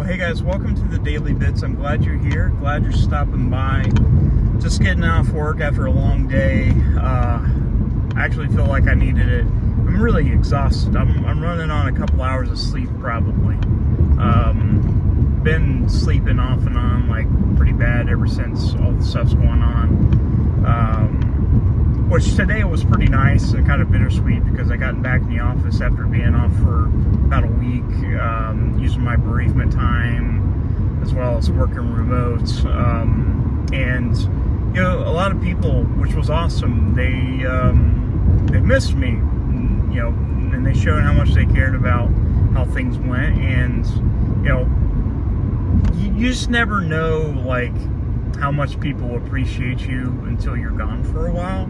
Well, hey guys, welcome to the Daily Bits. I'm glad you're here. Glad you're stopping by. Just getting off work after a long day. I actually feel like I needed it. I'm really exhausted. I'm running on a couple hours of sleep probably. Been sleeping off and on like pretty bad ever since all the stuff's going on. Which today was pretty nice and kind of bittersweet because I got back in the office after being off for about a week, using my bereavement time as well as working remote. And you know, a lot of people, which was awesome, they missed me, you know, and they showed how much they cared about how things went. And you know, you just never know like how much people appreciate you until you're gone for a while.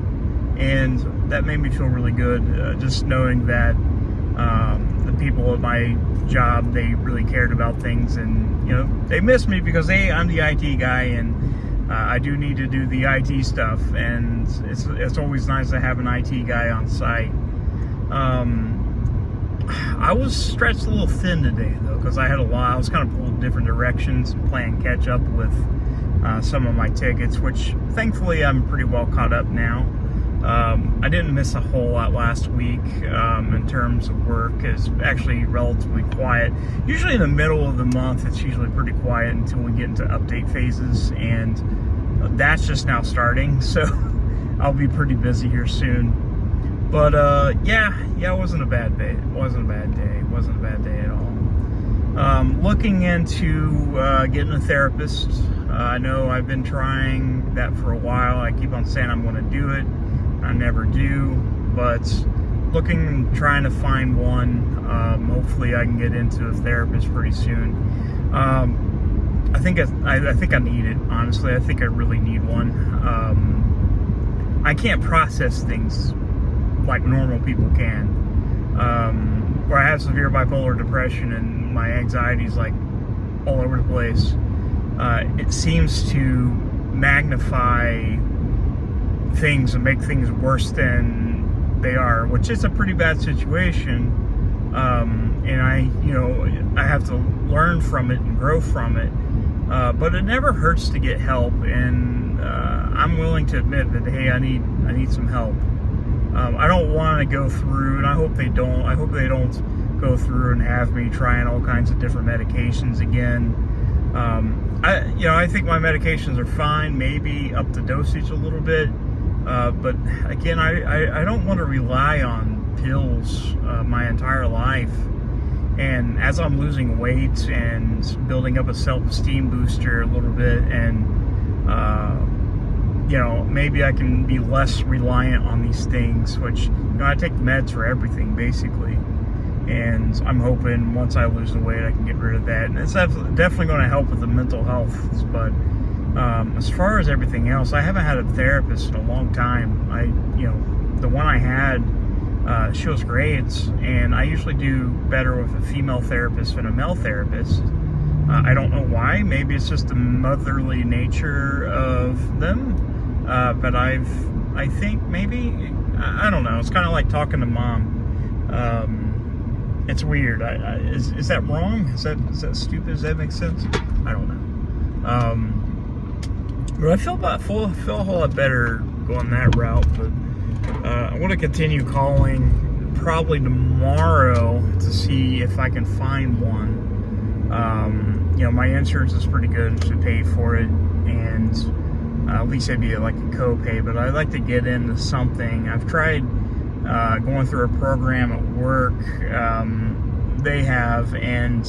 And that made me feel really good, just knowing that the people at my job, they really cared about things. And you know, they missed me because I'm the IT guy, and I do need to do the IT stuff, and it's always nice to have an IT guy on site. I was stretched a little thin today though, because I was kind of pulled different directions and playing catch up with some of my tickets, which thankfully I'm pretty well caught up now. I didn't miss a whole lot last week in terms of work. It's actually relatively quiet. Usually in the middle of the month, it's usually pretty quiet until we get into update phases, and that's just now starting, so I'll be pretty busy here soon. But yeah, it wasn't a bad day. It wasn't a bad day at all. Looking into getting a therapist. I know I've been trying that for a while. I keep on saying I'm going to do it. I never do, but trying to find one. Hopefully I can get into a therapist pretty soon. I think I need it, honestly. I think I really need one. I can't process things like normal people can. Where I have severe bipolar depression and my anxiety is like all over the place. It seems to magnify things and make things worse than they are, which is a pretty bad situation. And I have to learn from it and grow from it. But it never hurts to get help, and I'm willing to admit that, hey, I need some help. I don't want to go through, and I hope they don't go through and have me trying all kinds of different medications again. I think my medications are fine, maybe up the dosage a little bit. But again, I don't want to rely on pills my entire life. And as I'm losing weight and building up a self-esteem booster a little bit, and maybe I can be less reliant on these things, which, I take meds for everything basically. And I'm hoping once I lose the weight, I can get rid of that. And it's definitely going to help with the mental health. But as far as everything else, I haven't had a therapist in a long time. The one I had, she was great, and I usually do better with a female therapist than a male therapist. I don't know why. Maybe it's just the motherly nature of them. But I think maybe, I don't know. It's kind of like talking to mom. It's weird. Is that wrong? Is that stupid? Does that make sense? I don't know. But I feel a whole lot better going that route. But I want to continue calling probably tomorrow to see if I can find one. My insurance is pretty good to pay for it, and at least it'd be like a copay. But I'd like to get into something. I've tried going through a program at work they have, and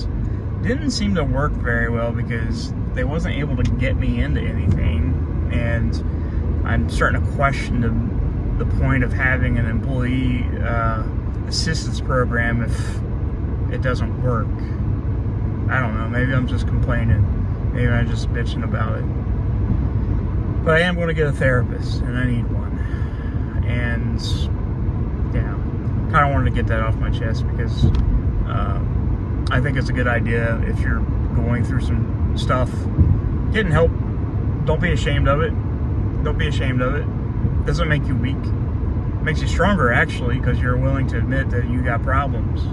didn't seem to work very well because they wasn't able to get me into anything. And I'm starting to question the point of having an employee assistance program if it doesn't work. I don't know, maybe I'm just complaining, maybe I'm just bitching about it. But I am going to get a therapist, and I need one. And kind of wanted to get that off my chest because I think it's a good idea if you're going through some stuff. Getting help, don't be ashamed of it. Don't be ashamed of it. It doesn't make you weak. It makes you stronger, actually, because you're willing to admit that you got problems.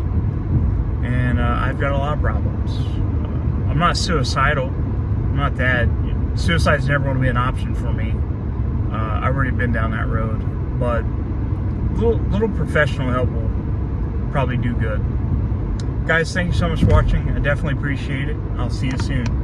And I've got a lot of problems. I'm not suicidal. I'm not that. Suicide's never going to be an option for me. I've already been down that road. But little professional help will probably do good. Guys, thank you so much for watching. I definitely appreciate it. I'll see you soon.